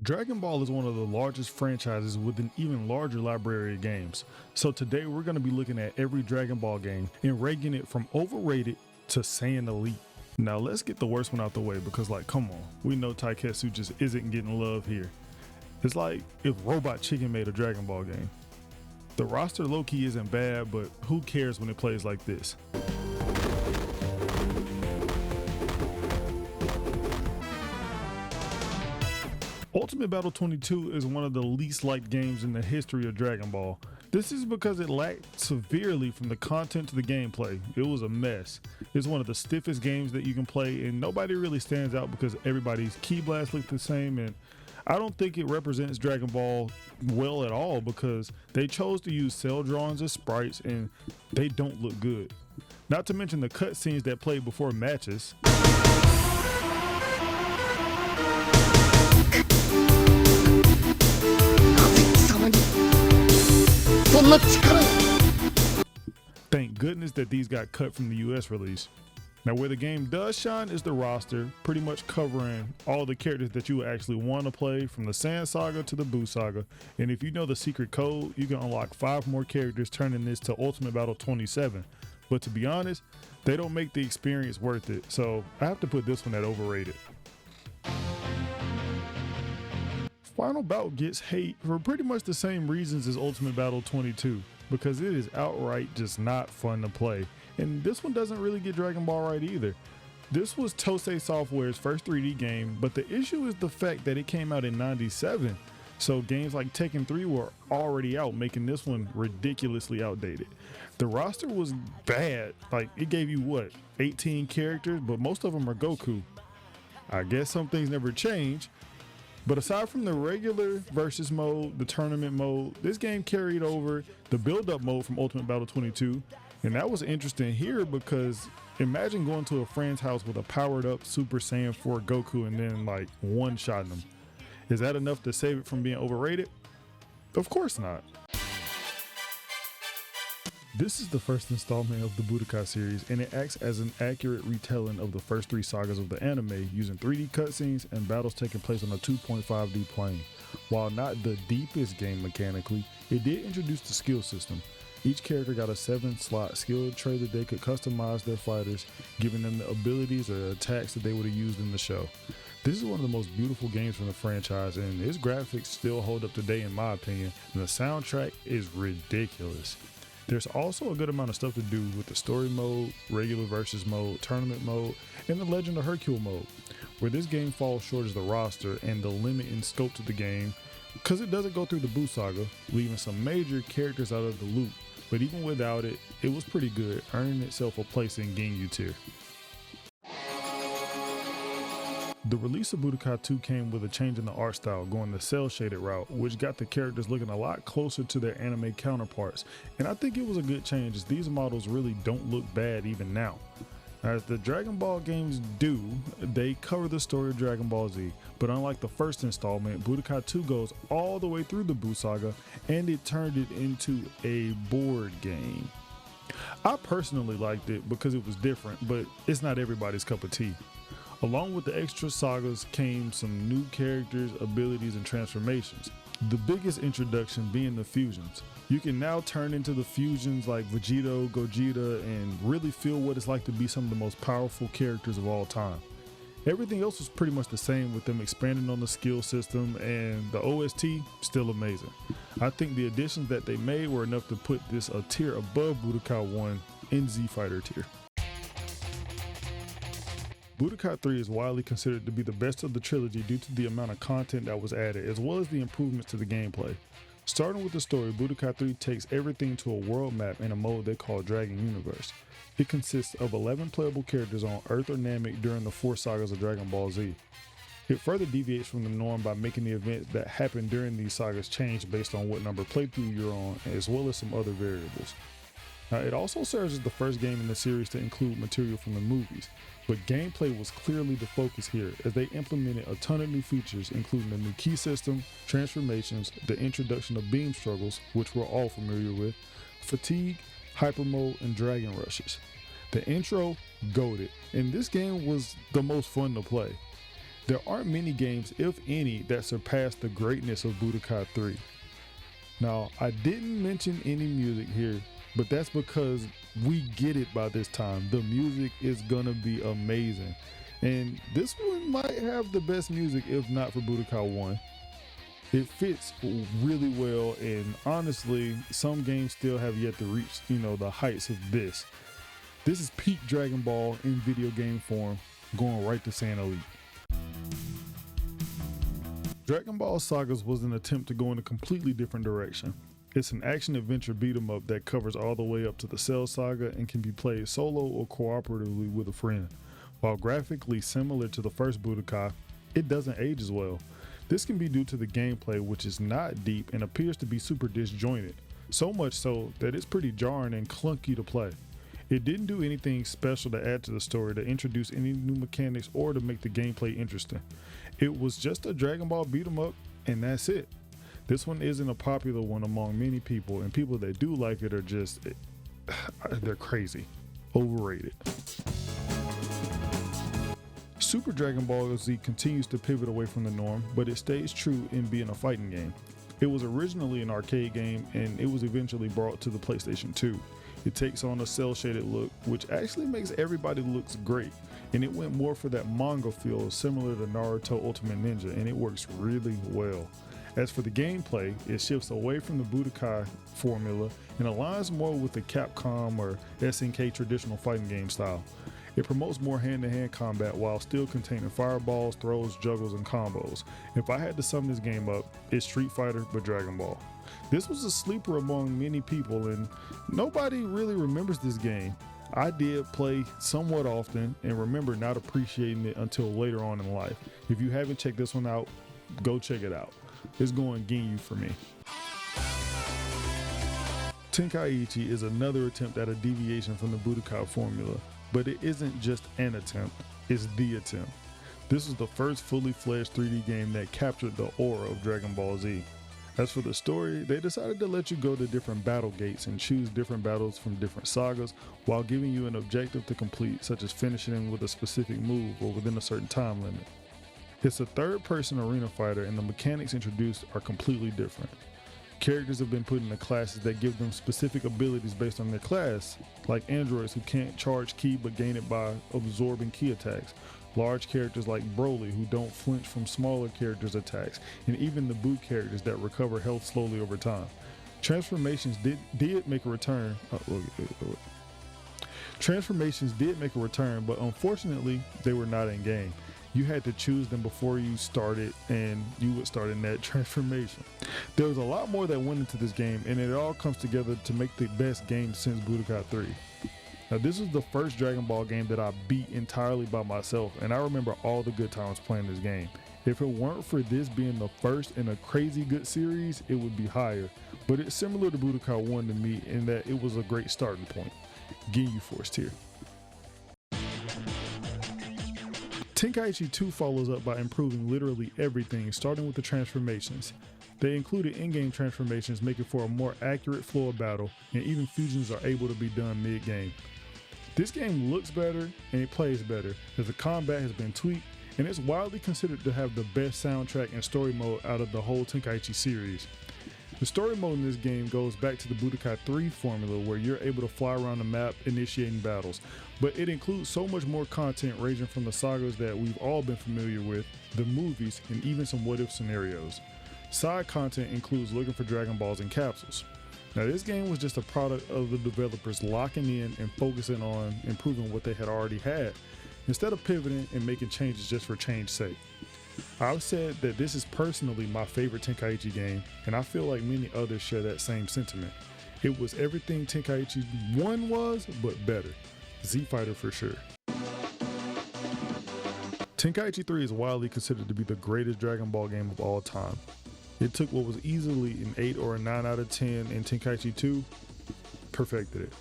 Dragon Ball is one of the largest franchises with an even larger library of games. So today we're going to be looking at every Dragon Ball game and ranking it from overrated to saying elite. Now let's get the worst one out the way because come on, we know Taiketsu just isn't getting love here. It's like if Robot Chicken made a Dragon Ball game. The roster low-key isn't bad, but who cares when it plays like this? Ultimate Battle 22 is one of the least liked games in the history of Dragon Ball. This is because it lacked severely from the content to the gameplay. It was a mess. It's one of the stiffest games that you can play, and nobody really stands out because everybody's key blasts look the same, and I don't think it represents Dragon Ball well at all because they chose to use cell drawings as sprites and they don't look good. Not to mention the cutscenes that played before matches. Thank goodness that these got cut from the US release. Now where the game does shine is the roster, pretty much covering all the characters that you would actually want to play from the Sand Saga to the Buu Saga. And if you know the secret code, you can unlock 5 more characters, turning this to Ultimate Battle 27. But to be honest, they don't make the experience worth it. So I have to put this one at overrated. Final Bout gets hate for pretty much the same reasons as Ultimate Battle 22, because it is outright just not fun to play. And this one doesn't really get Dragon Ball right either. This was Tosei Software's first 3D game, but the issue is the fact that it came out in '97. So games like Tekken 3 were already out, making this one ridiculously outdated. The roster was bad. It gave you 18 characters, but most of them are Goku. I guess some things never change. But aside from the regular versus mode, the tournament mode, this game carried over the build-up mode from Ultimate Battle 22. And that was interesting here because imagine going to a friend's house with a powered-up Super Saiyan 4 Goku and then one-shotting them. Is that enough to save it from being overrated? Of course not. This is the first installment of the Budokai series, and it acts as an accurate retelling of the first 3 sagas of the anime, using 3D cutscenes and battles taking place on a 2.5D plane. While not the deepest game mechanically, it did introduce the skill system. Each character got a 7-slot skill tray that they could customize their fighters, giving them the abilities or attacks that they would have used in the show. This is one of the most beautiful games from the franchise, and its graphics still hold up today in my opinion, and the soundtrack is ridiculous. There's also a good amount of stuff to do with the story mode, regular versus mode, tournament mode, and the Legend of Hercule mode. Where this game falls short is the roster and the limit in scope to the game, because it doesn't go through the Buu Saga, leaving some major characters out of the loop. But even without it, it was pretty good, earning itself a place in Ginyu tier. The release of Budokai 2 came with a change in the art style, going the cel-shaded route, which got the characters looking a lot closer to their anime counterparts. And I think it was a good change, as these models really don't look bad even now. As the Dragon Ball games do, they cover the story of Dragon Ball Z, but unlike the first installment, Budokai 2 goes all the way through the Buu Saga, and it turned it into a board game. I personally liked it because it was different, but it's not everybody's cup of tea. Along with the extra sagas came some new characters, abilities, and transformations. The biggest introduction being the fusions. You can now turn into the fusions like Vegito, Gogeta, and really feel what it's like to be some of the most powerful characters of all time. Everything else was pretty much the same, with them expanding on the skill system, and the OST still amazing. I think the additions that they made were enough to put this a tier above Budokai 1 in Z Fighter tier. Budokai 3 is widely considered to be the best of the trilogy due to the amount of content that was added, as well as the improvements to the gameplay. Starting with the story, Budokai 3 takes everything to a world map in a mode they call Dragon Universe. It consists of 11 playable characters on Earth or Namek during the 4 sagas of Dragon Ball Z. It further deviates from the norm by making the events that happen during these sagas change based on what number playthrough you're on, as well as some other variables. Now, it also serves as the first game in the series to include material from the movies, but gameplay was clearly the focus here, as they implemented a ton of new features, including a new key system, transformations, the introduction of beam struggles, which we're all familiar with, fatigue, hyper mode, and dragon rushes. The intro, goated, and this game was the most fun to play. There aren't many games, if any, that surpass the greatness of Budokai 3. Now, I didn't mention any music here, but that's because we get it by this time. The music is gonna be amazing. And this one might have the best music, if not for Budokai 1. It fits really well, and honestly, some games still have yet to reach, the heights of this. This is peak Dragon Ball in video game form, going right to Saiyan Elite. Dragon Ball Sagas was an attempt to go in a completely different direction. It's an action-adventure beat-em-up that covers all the way up to the Cell Saga and can be played solo or cooperatively with a friend. While graphically similar to the first Budokai, it doesn't age as well. This can be due to the gameplay, which is not deep and appears to be super disjointed, so much so that it's pretty jarring and clunky to play. It didn't do anything special to add to the story, to introduce any new mechanics, or to make the gameplay interesting. It was just a Dragon Ball beat 'em up, and that's it. This one isn't a popular one among many people, and people that do like it are just, they're crazy. Overrated. Super Dragon Ball Z continues to pivot away from the norm, but it stays true in being a fighting game. It was originally an arcade game, and it was eventually brought to the PlayStation 2. It takes on a cel-shaded look, which actually makes everybody looks great, and it went more for that manga feel similar to Naruto Ultimate Ninja, and it works really well. As for the gameplay, it shifts away from the Budokai formula and aligns more with the Capcom or SNK traditional fighting game style. It promotes more hand-to-hand combat while still containing fireballs, throws, juggles, and combos. If I had to sum this game up, it's Street Fighter but Dragon Ball. This was a sleeper among many people, and nobody really remembers this game. I did play somewhat often and remember not appreciating it until later on in life. If you haven't checked this one out, go check it out. It's going Ginyu for me. Tenkaichi is another attempt at a deviation from the Budokai formula, but it isn't just an attempt, it's the attempt. This was the first fully fledged 3D game that captured the aura of Dragon Ball Z. As for the story, they decided to let you go to different battle gates and choose different battles from different sagas while giving you an objective to complete, such as finishing with a specific move or within a certain time limit. It's a third-person arena fighter, and the mechanics introduced are completely different. Characters have been put into classes that give them specific abilities based on their class, like androids who can't charge ki but gain it by absorbing ki attacks, large characters like Broly who don't flinch from smaller characters' attacks, and even the Buu characters that recover health slowly over time. Transformations did make a return. Transformations did make a return, but unfortunately, they were not in game. You had to choose them before you started, and you would start in that transformation. There was a lot more that went into this game, and it all comes together to make the best game since Budokai 3. Now, this was the first Dragon Ball game that I beat entirely by myself, and I remember all the good times playing this game. If it weren't for this being the first in a crazy good series, it would be higher, but it's similar to Budokai 1 to me in that it was a great starting point. Ginyu Force tier. Tenkaichi 2 follows up by improving literally everything, starting with the transformations. They included in-game transformations, making for a more accurate flow of battle, and even fusions are able to be done mid-game. This game looks better and it plays better, as the combat has been tweaked, and it's widely considered to have the best soundtrack and story mode out of the whole Tenkaichi series. The story mode in this game goes back to the Budokai 3 formula, where you're able to fly around the map initiating battles, but it includes so much more content ranging from the sagas that we've all been familiar with, the movies, and even some what-if scenarios. Side content includes looking for Dragon Balls and capsules. Now, this game was just a product of the developers locking in and focusing on improving what they had already had, instead of pivoting and making changes just for change's sake. I've said that this is personally my favorite Tenkaichi game, and I feel like many others share that same sentiment. It was everything Tenkaichi 1 was, but better. Z Fighter for sure. Tenkaichi 3 is widely considered to be the greatest Dragon Ball game of all time. It took what was easily an 8 or a 9 out of 10 in Tenkaichi 2, perfected it.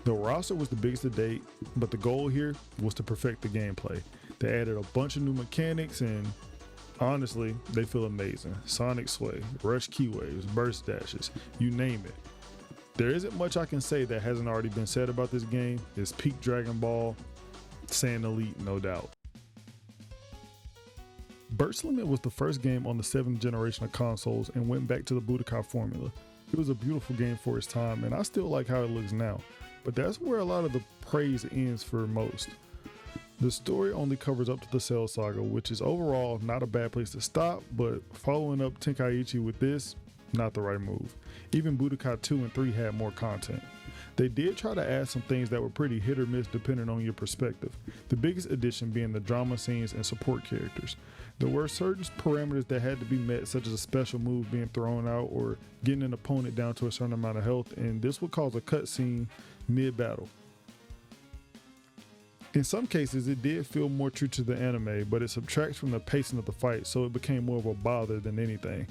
The roster was the biggest to date, but the goal here was to perfect the gameplay. They added a bunch of new mechanics, and honestly, they feel amazing. Sonic Sway, Rush Key Waves, Burst Dashes, you name it. There isn't much I can say that hasn't already been said about this game. It's peak Dragon Ball, Saiyan Elite, no doubt. Burst Limit was the first game on the 7th generation of consoles and went back to the Budokai formula. It was a beautiful game for its time, and I still like how it looks now, but that's where a lot of the praise ends for most. The story only covers up to the Cell Saga, which is overall not a bad place to stop, but following up Tenkaichi with this, not the right move. Even Budokai 2 and 3 had more content. They did try to add some things that were pretty hit or miss depending on your perspective, the biggest addition being the drama scenes and support characters. There were certain parameters that had to be met, such as a special move being thrown out or getting an opponent down to a certain amount of health, and this would cause a cutscene mid-battle. In some cases, it did feel more true to the anime, but it subtracts from the pacing of the fight, so it became more of a bother than anything.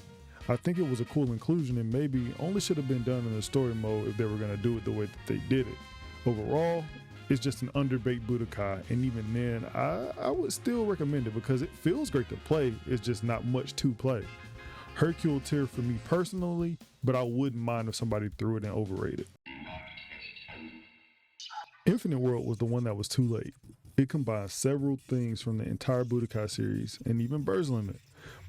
I think it was a cool inclusion and maybe only should have been done in the story mode if they were going to do it the way that they did it. Overall, it's just an underbaked Budokai, and even then, I would still recommend it because it feels great to play, it's just not much to play. Hercule tier for me personally, but I wouldn't mind if somebody threw it in overrated. Infinite World was the one that was too late. It combines several things from the entire Budokai series and even Burst Limit,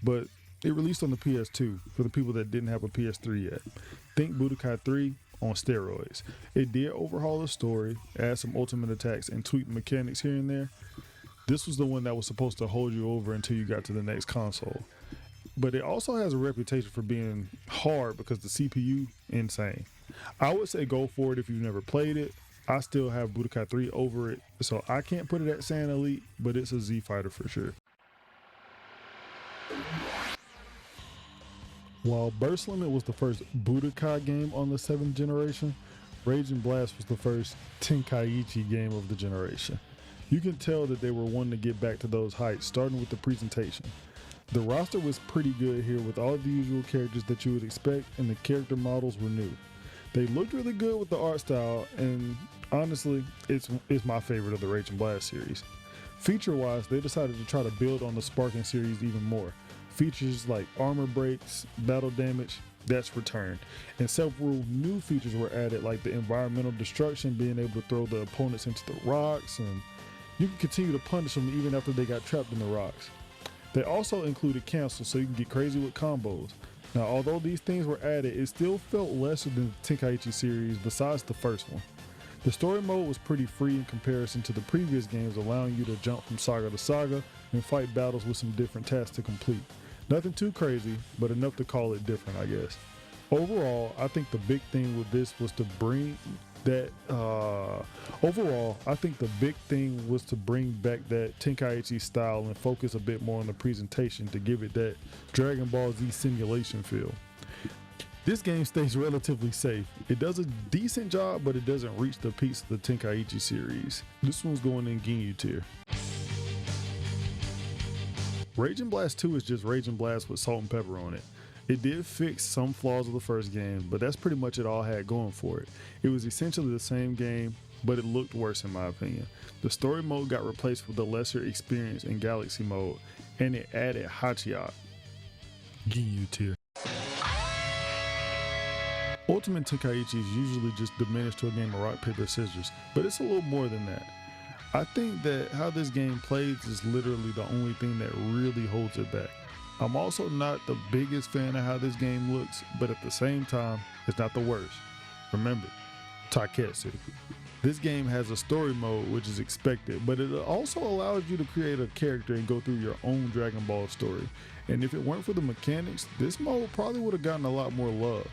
but it released on the PS2 for the people that didn't have a PS3 yet. Think Budokai 3 on steroids. It did overhaul the story, add some ultimate attacks, and tweak mechanics here and there. This was the one that was supposed to hold you over until you got to the next console. But it also has a reputation for being hard because the CPU, insane. I would say go for it if you've never played it. I still have Budokai 3 over it, so I can't put it at Saiyan Elite, but it's a Z fighter for sure. While Burst Limit was the first Budokai game on the 7th generation, Raging Blast was the first Tenkaichi game of the generation. You can tell that they were wanting to get back to those heights, starting with the presentation. The roster was pretty good here with all the usual characters that you would expect, and the character models were new. They looked really good with the art style, and honestly, it's my favorite of the Raging Blast series. Feature-wise, they decided to try to build on the Sparking series even more. Features like armor breaks, battle damage, that's returned. And several new features were added, like the environmental destruction, being able to throw the opponents into the rocks, and you can continue to punish them even after they got trapped in the rocks. They also included cancel, so you can get crazy with combos. Now, although these things were added, it still felt lesser than the Tenkaichi series besides the first one. The story mode was pretty free in comparison to the previous games, allowing you to jump from saga to saga and fight battles with some different tasks to complete. Nothing too crazy, but enough to call it different, I guess. Overall, I think the big thing with this was to bring that, bring back that Tenkaichi style and focus a bit more on the presentation to give it that Dragon Ball Z simulation feel. This game stays relatively safe. It does a decent job, but it doesn't reach the peaks of the Tenkaichi series. This one's going in Ginyu tier. Raging Blast 2 is just Raging Blast with salt and pepper on it. It did fix some flaws of the first game, but that's pretty much it all had going for it. It was essentially the same game, but it looked worse in my opinion. The story mode got replaced with a lesser experience in Galaxy mode, and it added Hachiya. Ginyu tier. Ultimate Tenkaichi is usually just diminished to a game of rock, paper, scissors, but it's a little more than that. I think that how this game plays is literally the only thing that really holds it back. I'm also not the biggest fan of how this game looks, but at the same time, it's not the worst. Remember, Taiketsu. This game has a story mode, which is expected, but it also allows you to create a character and go through your own Dragon Ball story. And if it weren't for the mechanics, this mode probably would have gotten a lot more love.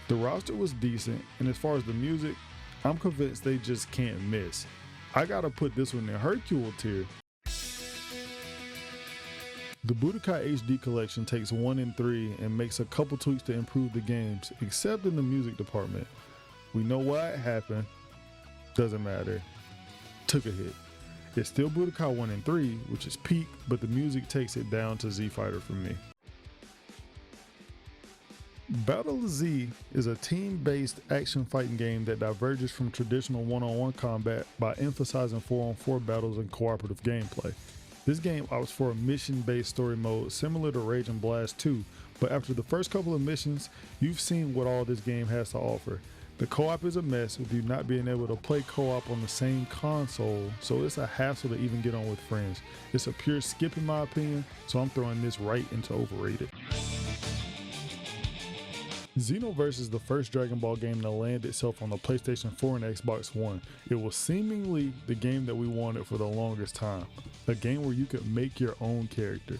The roster was decent, and as far as the music, I'm convinced they just can't miss. I gotta put this one in Hercule tier. The Budokai HD collection takes 1 and 3 and makes a couple tweaks to improve the games, except in the music department. We know what happened, doesn't matter, took a hit. It's still Budokai 1 and 3, which is peak, but the music takes it down to Z Fighter for me. Battle of Z is a team-based action fighting game that diverges from traditional one-on-one combat by emphasizing 4-on-4 battles and cooperative gameplay. This game opts for a mission-based story mode similar to Rage and Blast 2, but after the first couple of missions, you've seen what all this game has to offer. The co-op is a mess with you not being able to play co-op on the same console, so it's a hassle to even get on with friends. It's a pure skip in my opinion, so I'm throwing this right into overrated. Xenoverse is the first Dragon Ball game to land itself on the PlayStation 4 and Xbox One. It was seemingly the game that we wanted for the longest time. A game where you could make your own character.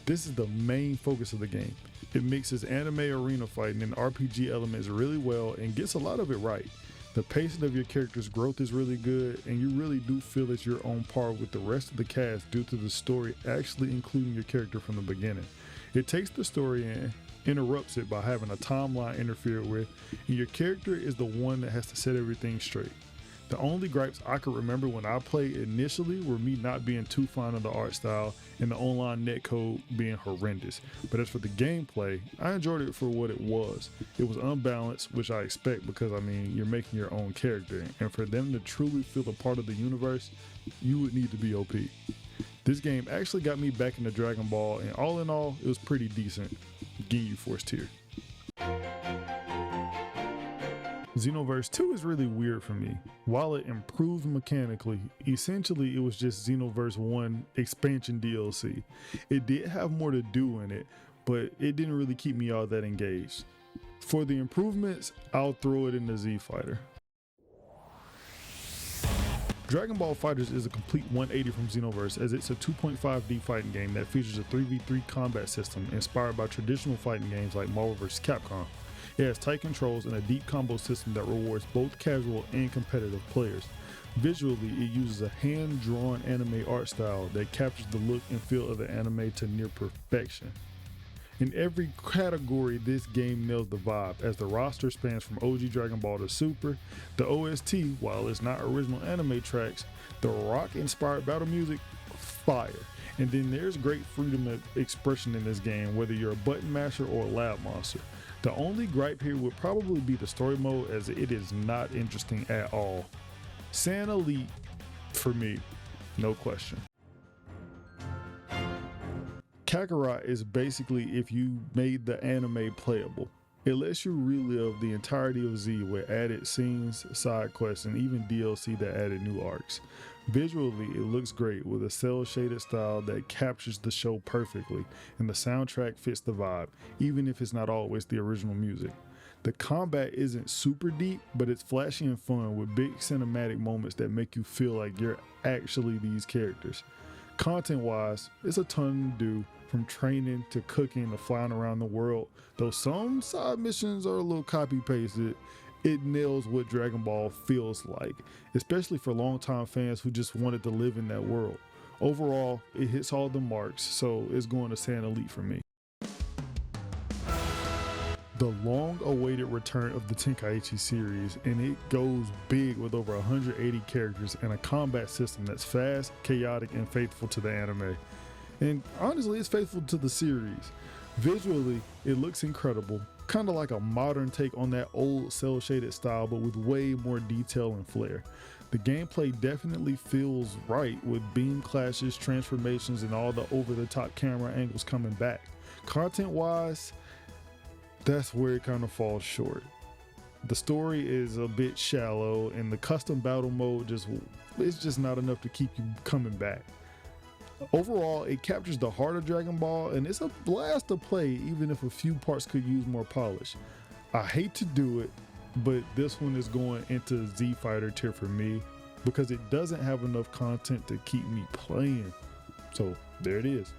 This is the main focus of the game. It mixes anime arena fighting and RPG elements really well and gets a lot of it right. The pacing of your character's growth is really good, and you really do feel that you're on par with the rest of the cast due to the story actually including your character from the beginning. It takes the story and interrupts it by having a timeline interfered with, and your character is the one that has to set everything straight. The only gripes I could remember when I played initially were me not being too fond of the art style and the online netcode being horrendous. But as for the gameplay, I enjoyed it for what it was. It was unbalanced, which I expect because I mean, you're making your own character, and for them to truly feel a part of the universe, you would need to be OP. This game actually got me back into Dragon Ball, and all in all, it was pretty decent. Ginyu Force tier. Xenoverse 2 is really weird for me. While it improved mechanically, essentially it was just Xenoverse 1 expansion DLC. It did have more to do in it, but it didn't really keep me all that engaged. For the improvements, I'll throw it in the Z Fighter. Dragon Ball FighterZ is a complete 180 from Xenoverse, as it's a 2.5D fighting game that features a 3v3 combat system inspired by traditional fighting games like Marvel vs. Capcom. It has tight controls and a deep combo system that rewards both casual and competitive players. Visually, it uses a hand-drawn anime art style that captures the look and feel of the anime to near perfection. In every category, this game nails the vibe, as the roster spans from OG Dragon Ball to Super. The OST, while it's not original anime tracks, the rock-inspired battle music, fire. And then there's great freedom of expression in this game, whether you're a button masher or a lab monster. The only gripe here would probably be the story mode, as it is not interesting at all. San Elite, for me, no question. Kakarot is basically if you made the anime playable. It lets you relive the entirety of Z with added scenes, side quests, and even DLC that added new arcs. Visually, it looks great with a cel-shaded style that captures the show perfectly, and the soundtrack fits the vibe, even if it's not always the original music. The combat isn't super deep, but it's flashy and fun with big cinematic moments that make you feel like you're actually these characters. Content-wise, it's a ton to do, from training to cooking to flying around the world. Though some side missions are a little copy-pasted, it nails what Dragon Ball feels like, especially for longtime fans who just wanted to live in that world. Overall, it hits all the marks, so it's going to San Elite for me. The long-awaited return of the Tenkaichi series, and it goes big with over 180 characters and a combat system that's fast, chaotic, and faithful to the anime. And honestly, it's faithful to the series. Visually, it looks incredible, kind of like a modern take on that old cel-shaded style, but with way more detail and flair. The gameplay definitely feels right, with beam clashes, transformations, and all the over-the-top camera angles coming back. Content-wise, that's where it kind of falls short. The story is a bit shallow, and the custom battle mode it's just not enough to keep you coming back. Overall, it captures the heart of Dragon Ball, and it's a blast to play, even if a few parts could use more polish. I hate to do it, but this one is going into Z Fighter tier for me because it doesn't have enough content to keep me playing. So there it is.